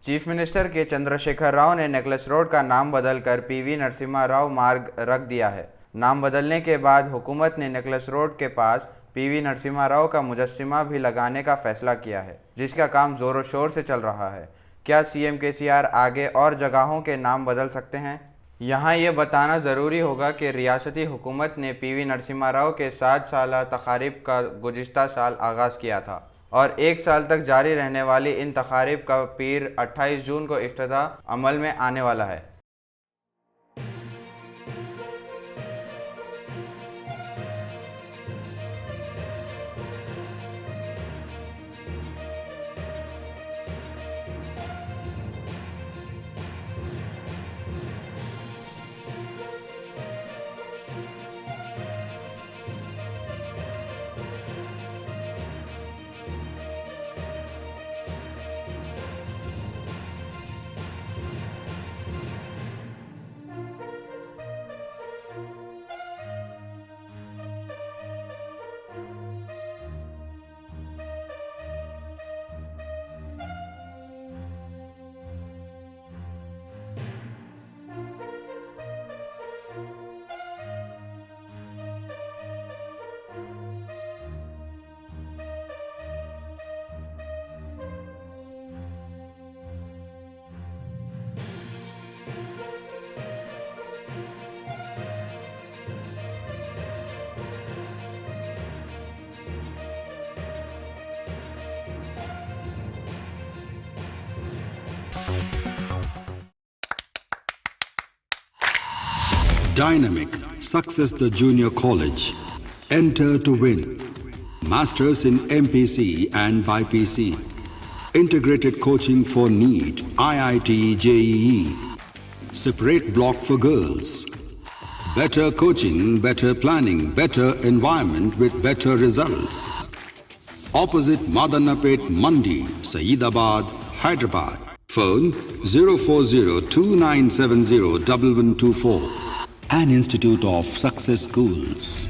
Chief minister के चंद्रशेखर राव ने necklace road का नाम बदलकर पीवी नरसिम्हा राव मार्ग रख दिया है। नाम बदलने के बाद हुकूमत ने नेकलेस रोड के पास पीवी नरसिम्हा राव का मुजस्सिमा भी लगाने का फैसला किया है, जिसका काम जोरों शोर से चल रहा है। क्या सीएम केसीआर आगे और जगहों के नाम बदल सकते हैं? यहाँ ये बताना ज़रूरी होगा कि रियासती हुकूमत ने पीवी नरसिम्हा राव के 7 साला तकारीब का गुज़िश्ता साल आगाज़ किया था और 1 साल तक जारी रहने वाली इन तकारीब का पीर 28 जून को इफ्तिताह अमल में आने वाला है। Dynamic Success the Junior College. Enter to win. Masters in MPC and BPC. Integrated coaching for NEET, IIT, JEE. Separate block for girls. Better coaching, better planning, better environment with better results. Opposite Madanapet Mandi, Saeedabad, Hyderabad. Phone 04029701124. An Institute of Success Schools.